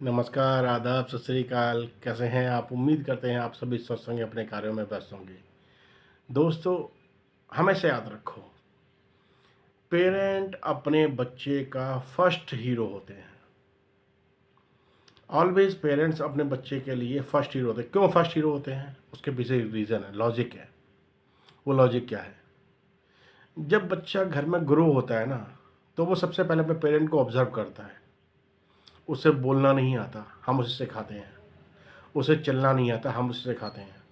नमस्कार, आदाब, सत श्री अकाल। कैसे हैं आप? उम्मीद करते हैं आप सभी स्वस्थ होंगे, अपने कार्यों में व्यस्त होंगे। दोस्तों, हमेशा याद रखो, पेरेंट अपने बच्चे का फर्स्ट हीरो होते हैं। ऑलवेज पेरेंट्स अपने बच्चे के लिए फर्स्ट हीरो होते हैं। क्यों फर्स्ट हीरो होते हैं? उसके पीछे रीज़न है, लॉजिक है। वो लॉजिक क्या है? जब बच्चा घर में ग्रो होता है ना, तो वो सबसे पहले अपने पेरेंट को ऑब्जर्व करता है। उसे बोलना नहीं आता, हम उसे सिखाते हैं। उसे चलना नहीं आता, हम उसे सिखाते हैं।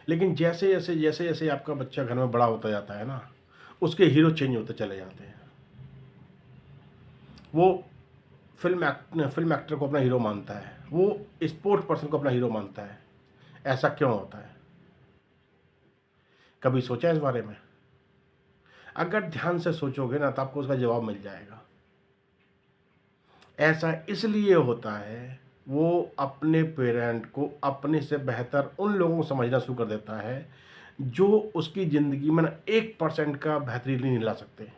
लेकिन जैसे जैसे आपका बच्चा घर में बड़ा होता जाता है ना, उसके हीरो चेंज होते चले जाते हैं। वो फिल्म एक्टर को अपना हीरो मानता है, वो स्पोर्ट्स पर्सन को अपना हीरो मानता है। ऐसा क्यों होता है? कभी सोचा इस बारे में? अगर ध्यान से सोचोगे ना, तो आपको उसका जवाब मिल जाएगा। ऐसा इसलिए होता है, वो अपने पेरेंट को अपने से बेहतर उन लोगों को समझना शुरू कर देता है जो उसकी ज़िंदगी में ना 1% का बेहतरीन नहीं ला सकते।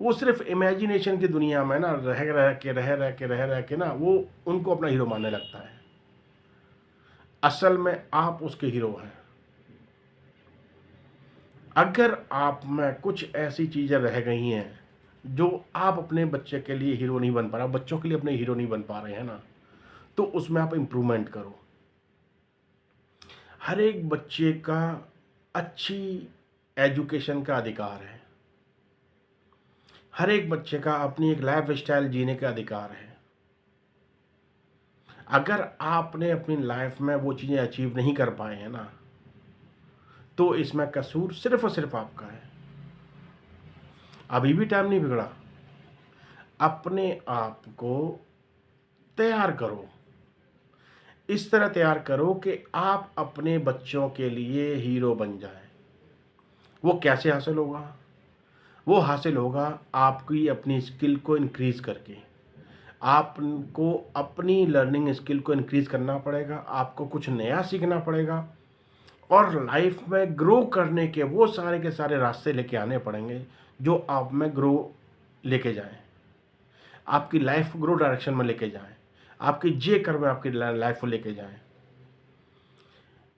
वो सिर्फ इमेजिनेशन की दुनिया में ना रह रह के ना वो उनको अपना हीरो मानने लगता है। असल में आप उसके हीरो हैं। अगर आप में कुछ ऐसी चीज़ें रह गई हैं जो आप अपने बच्चे के लिए हीरो नहीं बन पा रहे, बच्चों के लिए अपने हीरो नहीं बन पा रहे हैं ना, तो उसमें आप इम्प्रूवमेंट करो। हर एक बच्चे का अच्छी एजुकेशन का अधिकार है। हर एक बच्चे का अपनी एक लाइफ स्टाइल जीने का अधिकार है। अगर आपने अपनी लाइफ में वो चीज़ें अचीव नहीं कर पाए हैं ना, तो इसमें कसूर सिर्फ और सिर्फ आपका है। अभी भी टाइम नहीं बिगड़ा। अपने आप को तैयार करो। इस तरह तैयार करो कि आप अपने बच्चों के लिए हीरो बन जाएं। वो कैसे हासिल होगा? वो हासिल होगा आपकी अपनी स्किल को इंक्रीज करके। आपको अपनी लर्निंग स्किल को इंक्रीज करना पड़ेगा। आपको कुछ नया सीखना पड़ेगा और लाइफ में ग्रो करने के वो सारे के सारे रास्ते लेके आने पड़ेंगे जो आप में ग्रो लेके जाएं, आपकी लाइफ ग्रो डायरेक्शन में लेके जाएं, आपकी जे कर्व में आपकी लाइफ को लेके जाएं।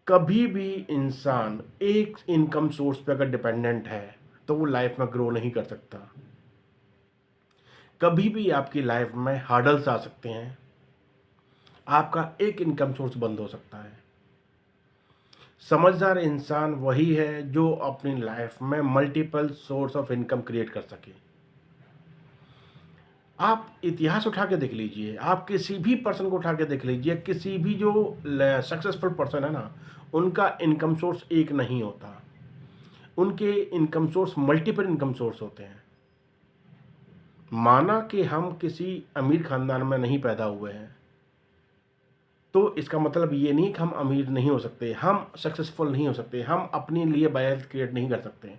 कभी भी इंसान एक इनकम सोर्स पे अगर डिपेंडेंट है तो वो लाइफ में ग्रो नहीं कर सकता। कभी भी आपकी लाइफ में हार्डल्स आ सकते हैं, आपका एक इनकम सोर्स बंद हो सकता है। समझदार इंसान वही है जो अपनी लाइफ में multiple source of income create कर सके। आप इतिहास उठा के देख लीजिए, आप किसी भी पर्सन को उठा के देख लीजिए, किसी भी जो सक्सेसफुल पर्सन है ना, उनका इनकम सोर्स एक नहीं होता। उनके income source multiple income source होते हैं। माना कि हम किसी अमीर खानदान में नहीं पैदा हुए हैं, तो इसका मतलब ये नहीं कि हम अमीर नहीं हो सकते, हम सक्सेसफुल नहीं हो सकते, हम अपने लिए वेल्थ क्रिएट नहीं कर सकते।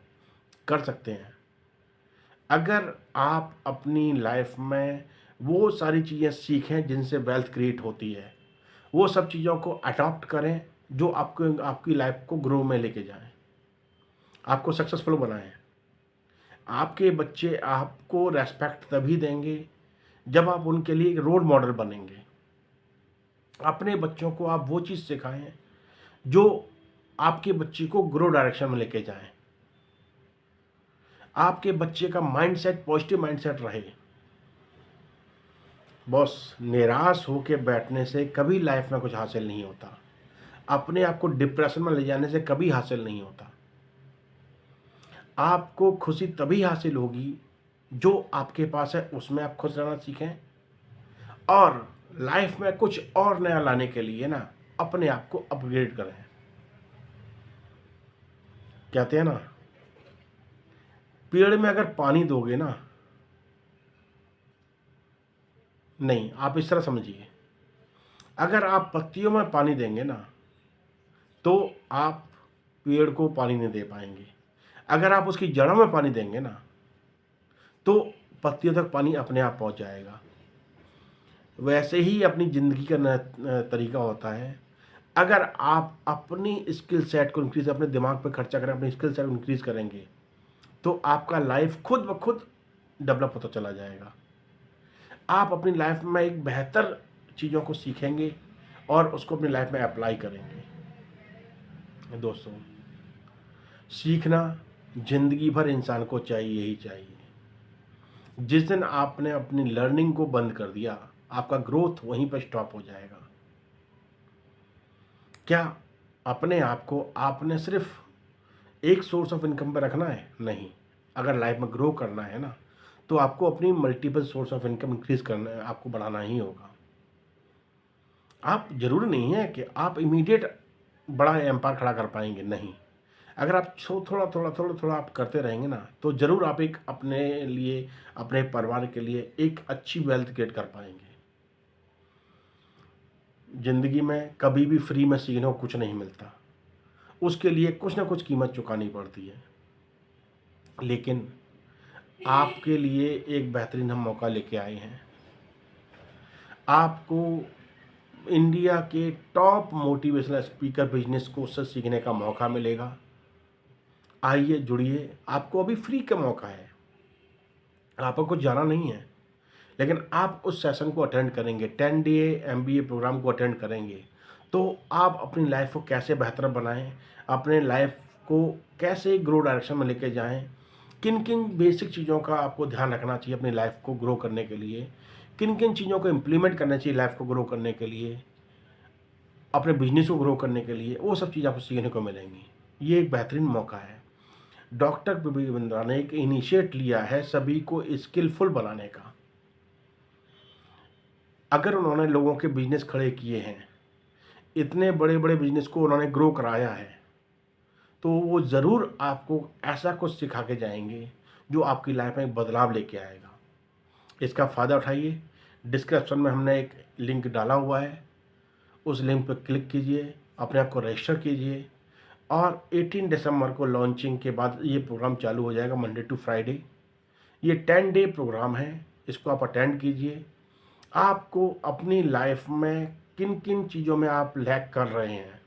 कर सकते हैं। अगर आप अपनी लाइफ में वो सारी चीज़ें सीखें जिनसे वेल्थ क्रिएट होती है, वो सब चीज़ों को अडॉप्ट करें जो आपको आपकी लाइफ को ग्रो में लेके जाएं, आपको सक्सेसफुल बनाएं। आपके बच्चे आपको रेस्पेक्ट तभी देंगे जब आप उनके लिए एक रोल मॉडल बनेंगे। अपने बच्चों को आप वो चीज़ सिखाएं जो आपके बच्चे को ग्रो डायरेक्शन में लेके जाएं। आपके बच्चे का माइंडसेट पॉजिटिव माइंडसेट रहे। बॉस, निराश होकर बैठने से कभी लाइफ में कुछ हासिल नहीं होता। अपने आप को डिप्रेशन में ले जाने से कभी हासिल नहीं होता। आपको खुशी तभी हासिल होगी जो आपके पास है उसमें आप खुश रहना सीखें, और लाइफ में कुछ और नया लाने के लिए ना अपने आप को अपग्रेड करें। कहते हैं ना, पेड़ में अगर पानी दोगे ना, नहीं, आप इस तरह समझिए, अगर आप पत्तियों में पानी देंगे ना, तो आप पेड़ को पानी नहीं दे पाएंगे। अगर आप उसकी जड़ों में पानी देंगे ना, तो पत्तियों तक पानी अपने आप पहुंच जाएगा। वैसे ही अपनी ज़िंदगी का तरीका होता है। अगर आप अपनी स्किल सेट को इंक्रीज, अपने दिमाग पे खर्चा करें, अपनी स्किल सेट को इंक्रीज करेंगे, तो आपका लाइफ खुद ब खुद डेवलप होता चला जाएगा। आप अपनी लाइफ में एक बेहतर चीज़ों को सीखेंगे और उसको अपनी लाइफ में अप्लाई करेंगे। दोस्तों, सीखना ज़िंदगी भर इंसान को चाहिए ही चाहिए। जिस दिन आपने अपनी लर्निंग को बंद कर दिया, आपका ग्रोथ वहीं पर स्टॉप हो जाएगा। क्या अपने आप को आपने सिर्फ एक सोर्स ऑफ इनकम पर रखना है? नहीं। अगर लाइफ में ग्रो करना है ना, तो आपको अपनी multiple source of income increase करना है, आपको बढ़ाना ही होगा। आप ज़रूरी नहीं है कि आप इमीडिएट बड़ा एम्पायर खड़ा कर पाएंगे, नहीं। अगर आप थोड़ा आप करते रहेंगे ना, तो ज़रूर आप एक अपने लिए, अपने परिवार के लिए एक अच्छी वेल्थ क्रिएट कर पाएंगे। ज़िंदगी में कभी भी फ्री में सीखने को कुछ नहीं मिलता, उसके लिए कुछ ना कुछ कीमत चुकानी पड़ती है। लेकिन आपके लिए एक बेहतरीन हम मौका लेके आए हैं। आपको इंडिया के top motivational speaker business course से सीखने का मौका मिलेगा। आइए, जुड़िए, आपको अभी फ्री का मौका है, आपको कुछ जाना नहीं है। लेकिन आप उस सेशन को अटेंड करेंगे, 10 डे MBA प्रोग्राम को अटेंड करेंगे, तो आप अपनी लाइफ को कैसे बेहतर बनाएं, अपने लाइफ को कैसे ग्रो डायरेक्शन में लेके जाएं, किन किन बेसिक चीज़ों का आपको ध्यान रखना चाहिए अपनी लाइफ को ग्रो करने के लिए, किन किन चीज़ों को इम्प्लीमेंट करना चाहिए लाइफ को ग्रो करने के लिए, अपने बिजनेस को ग्रो करने के लिए, वो सब चीज़ आपको सीखने को मिलेंगी। ये एक बेहतरीन मौका है। डॉक्टर पीपी बिंद्रा ने एक इनिशिएट लिया है सभी को स्किलफुल बनाने का। अगर उन्होंने लोगों के बिजनेस खड़े किए हैं, इतने बड़े बड़े बिजनेस को उन्होंने ग्रो कराया है, तो वो ज़रूर आपको ऐसा कुछ सिखा के जाएंगे जो आपकी लाइफ में एक बदलाव लेके आएगा। इसका फ़ायदा उठाइए। डिस्क्रिप्शन में हमने एक लिंक डाला हुआ है, उस लिंक पर क्लिक कीजिए, अपने आप को रजिस्टर कीजिए और 18 दिसंबर को लॉन्चिंग के बाद ये प्रोग्राम चालू हो जाएगा, मंडे टू फ्राइडे। ये 10 डे प्रोग्राम है, इसको आप अटेंड कीजिए। आपको अपनी लाइफ में किन किन चीज़ों में आप लैग कर रहे हैं,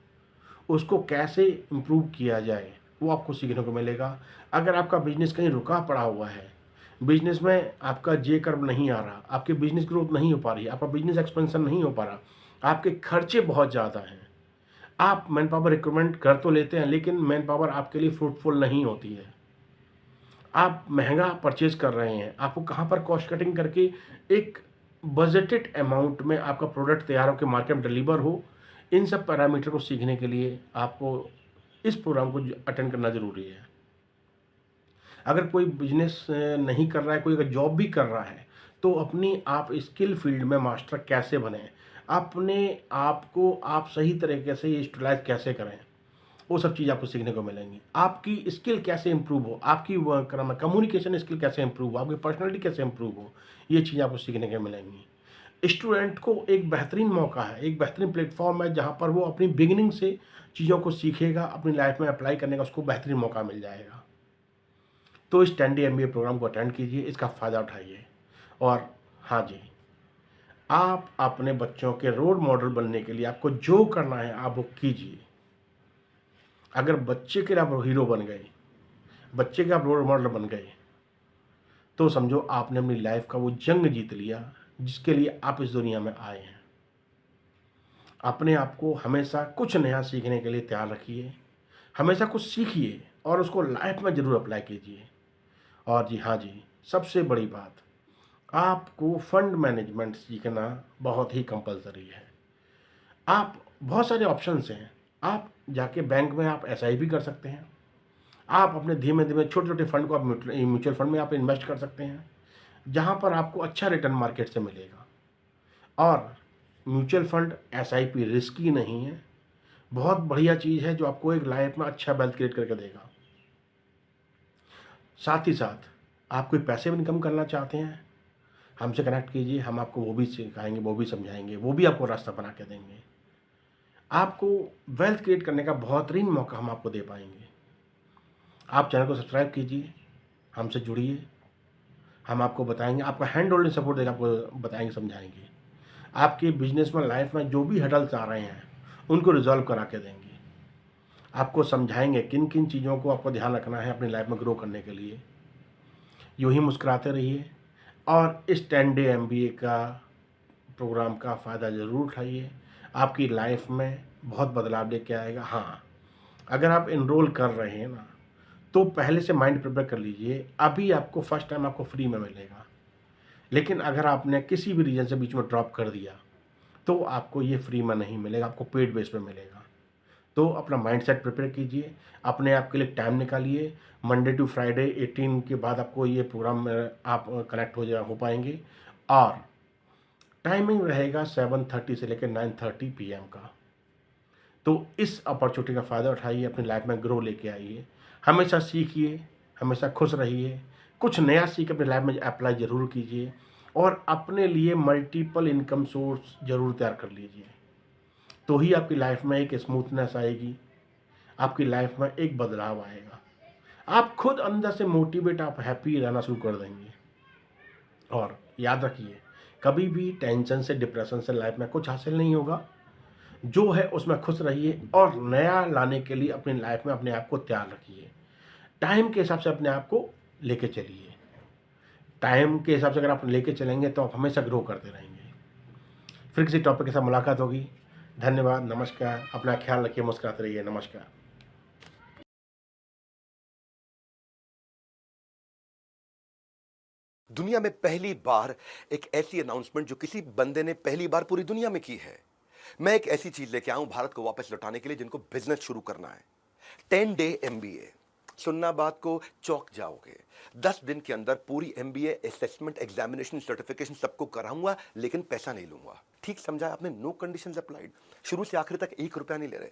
उसको कैसे इम्प्रूव किया जाए, वो आपको सीखने को मिलेगा। अगर आपका बिजनेस कहीं रुका पड़ा हुआ है, बिजनेस में आपका जे कर्व नहीं आ रहा, आपकी बिजनेस ग्रोथ नहीं हो पा रही, आपका बिजनेस एक्सपेंशन नहीं हो पा रहा, आपके खर्चे बहुत ज़्यादा हैं, आप मैन पावर रिक्रूटमेंट कर तो लेते हैं, लेकिन मैन पावर आपके लिए फ्रूटफुल नहीं होती है, आप महंगा परचेज कर रहे हैं, आपको कहाँ पर कॉस्ट कटिंग करके एक बजटेड अमाउंट में आपका प्रोडक्ट तैयार होकर मार्केट में डिलीवर हो, इन सब पैरामीटर को सीखने के लिए आपको इस प्रोग्राम को अटेंड करना ज़रूरी है। अगर कोई बिजनेस नहीं कर रहा है, कोई अगर जॉब भी कर रहा है, तो अपनी आप स्किल फील्ड में मास्टर कैसे बने, अपने आप को आप सही तरीके से यूटिलाइज कैसे करें, वो सब चीज़ आपको सीखने को मिलेंगी। आपकी स्किल कैसे इंप्रूव हो, आपकी कम्युनिकेशन स्किल कैसे इंप्रूव हो, आपकी पर्सनैलिटी कैसे इंप्रूव हो, ये चीज़ आपको सीखने को मिलेंगी। स्टूडेंट को एक बेहतरीन मौका है, एक बेहतरीन प्लेटफॉर्म है जहाँ पर वो अपनी बिगिनिंग से चीज़ों को सीखेगा, अपनी लाइफ में अप्लाई करने का उसको बेहतरीन मौका मिल जाएगा। तो इस 10 डे MBA प्रोग्राम को अटेंड कीजिए, इसका फ़ायदा उठाइए। और हाँ जी, आप अपने बच्चों के रोल मॉडल बनने के लिए आपको जो करना है आप वो कीजिए। अगर बच्चे के लिए आप हीरो बन गए, बच्चे के आप रोल मॉडल बन गए, तो समझो आपने अपनी लाइफ का वो जंग जीत लिया जिसके लिए आप इस दुनिया में आए हैं। अपने आप को हमेशा कुछ नया सीखने के लिए तैयार रखिए, हमेशा कुछ सीखिए और उसको लाइफ में ज़रूर अप्लाई कीजिए। और जी हाँ जी, सबसे बड़ी बात, आपको फंड मैनेजमेंट सीखना बहुत ही कंपलसरी है। आप बहुत सारे ऑप्शंस हैं, आप जाके बैंक में आप SIP कर सकते हैं, आप अपने धीमे धीमे छोटे छोटे फंड को आप म्यूचुअल फंड में आप इन्वेस्ट कर सकते हैं, जहाँ पर आपको अच्छा रिटर्न मार्केट से मिलेगा। और म्यूचुअल फंड SIP रिस्की नहीं है, बहुत बढ़िया चीज़ है जो आपको एक लाइफ में अच्छा वेल्थ क्रिएट करके देगा। साथ ही साथ आप कोई पैसे इनकम करना चाहते हैं, हमसे कनेक्ट कीजिए, हम आपको वो भी सिखाएंगे, वो भी समझाएंगे, वो भी आपको रास्ता बना के देंगे। आपको वेल्थ क्रिएट करने का बेहतरीन मौका हम आपको दे पाएंगे। आप चैनल को सब्सक्राइब कीजिए, हमसे जुड़िए, हम आपको बताएंगे, आपका हैंड होल्डिंग सपोर्ट देगा, आपको बताएंगे, समझाएंगे। आपके बिजनेस में लाइफ में जो भी हडल्स आ रहे हैं उनको रिजॉल्व करा के देंगे, आपको समझाएंगे किन किन चीज़ों को आपको ध्यान रखना है अपनी लाइफ में ग्रो करने के लिए। यूँ ही मुस्कुराते रहिए और इस 10 डे MBA का प्रोग्राम का फ़ायदा ज़रूर उठाइए। आपकी लाइफ में बहुत बदलाव लेके आएगा। हाँ, अगर आप एनरोल कर रहे हैं ना, तो पहले से माइंड प्रिपेयर कर लीजिए। अभी आपको फर्स्ट टाइम आपको फ्री में मिलेगा, लेकिन अगर आपने किसी भी रीज़न से बीच में ड्रॉप कर दिया, तो आपको ये फ्री में नहीं मिलेगा, आपको पेड बेस पे मिलेगा। तो अपना माइंडसेट प्रिपेयर कीजिए, अपने आप के लिए टाइम निकालिए। मंडे टू फ्राइडे 18 के बाद आपको ये प्रोग्राम में आप कनेक्ट हो पाएंगे। और टाइमिंग रहेगा 7:30 से लेकर 9:30 PM का। तो इस अपॉर्चुनिटी का फ़ायदा उठाइए, अपनी लाइफ में ग्रो लेके आइए। हमेशा सीखिए, हमेशा खुश रहिए, कुछ नया सीख अपनी लाइफ में अप्लाई ज़रूर कीजिए और अपने लिए मल्टीपल इनकम सोर्स ज़रूर तैयार कर लीजिए। तो ही आपकी लाइफ में एक स्मूथनेस आएगी, आपकी लाइफ में एक बदलाव आएगा। आप खुद अंदर से मोटिवेट, आप हैप्पी रहना शुरू कर देंगे। और याद रखिए, कभी भी टेंशन से, डिप्रेशन से लाइफ में कुछ हासिल नहीं होगा। जो है उसमें खुश रहिए और नया लाने के लिए अपनी लाइफ में अपने आप को तैयार रखिए। टाइम के हिसाब से अपने आप को लेके चलिए। टाइम के हिसाब से अगर आप लेके चलेंगे तो आप हमेशा ग्रो करते रहेंगे। फिर किसी टॉपिक के साथ मुलाकात होगी। धन्यवाद, नमस्कार। अपना ख्याल रखिए, मुस्कुराते रहिए। नमस्कार। दुनिया में पहली बार एक ऐसी अनाउंसमेंट जो किसी बंदे ने पहली बार पूरी दुनिया में की है। मैं एक ऐसी चीज लेके आऊं भारत को वापस लौटाने के लिए जिनको बिजनेस शुरू करना है। 10 डे MBA। सुनना बात को चौंक जाओगे। 10 दिन के अंदर पूरी MBA असेसमेंट, एग्जामिनेशन, सर्टिफिकेशन सबको कराऊंगा, लेकिन पैसा नहीं लूंगा। ठीक समझा आपने? No conditions applied. शुरू से आखिर तक 1 रुपया नहीं ले रहे।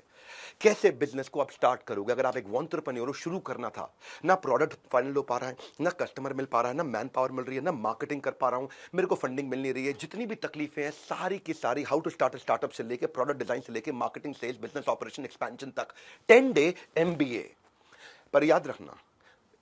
कैसे बिजनेस को आप स्टार्ट करोगे? अगर आप एक एंटरप्रेन्योर हो, शुरू करना था, ना प्रोडक्ट फाइनल हो पा रहा है, ना कस्टमर मिल पा रहा है, ना मैन पावर मिल रही है, ना मार्केटिंग कर पा रहा हूं, मेरे को फंडिंग मिल नहीं रही है, जितनी भी तकलीफें हैं सारी की सारी, हाउ टू स्टार्ट स्टार्टअप से लेके प्रोडक्ट डिजाइन से लेके marketing, sales, business operation, expansion तक 10 डे MBA। पर याद रखना,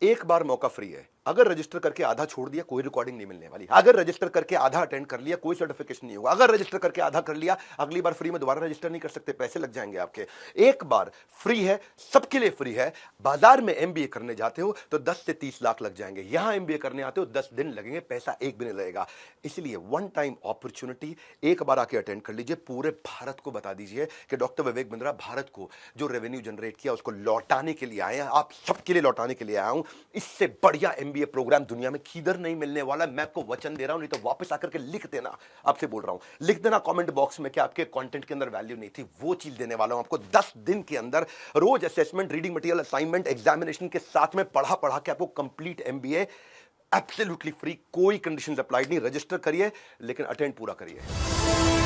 एक बार मौका फ्री है। अगर रजिस्टर करके आधा छोड़ दिया, कोई रिकॉर्डिंग नहीं मिलने वाली। अगर रजिस्टर करके आधा अटेंड कर लिया, कोई सर्टिफिकेशन नहीं होगा। अगर रजिस्टर करके आधा कर लिया, अगली बार फ्री में दोबारा रजिस्टर नहीं कर सकते, पैसे लग जाएंगे आपके। एक बार फ्री है, सबके लिए फ्री है। बाजार में MBA करने जाते हो तो 10 से 30 लाख लग जाएंगे। यहां MBA करने आते हो 10 दिन लगेंगे, पैसा एक भी नहीं लगेगा। इसलिए वन टाइम अपॉर्चुनिटी, एक बार आके अटेंड कर लीजिए। पूरे भारत को बता दीजिए कि डॉक्टर विवेक बिंद्रा भारत को जो रेवेन्यू जनरेट किया उसको लौटाने के लिए आए हैं। आप सबके लिए लौटाने के लिए आया हूं। इससे बढ़िया MBA प्रोग्राम दुनिया में किधर नहीं मिलने वाला। मैं आपको वचन दे रहा हूं, नहीं तो वापस आकर के लिख देना। आपसे बोल रहा हूं, लिख देना कमेंट बॉक्स में कि आपके कंटेंट के अंदर वैल्यू नहीं थी। वो चीज देने वाला हूं आपको 10 दिन के अंदर। रोज assessment, reading material, assignment, examination के साथ में पढ़ा के आपको कंप्लीट MBA एब्सोल्युटली फ्री। कोई कंडीशंस अप्लाइड नहीं। रजिस्टर करिए, लेकिन अटेंड पूरा करिए।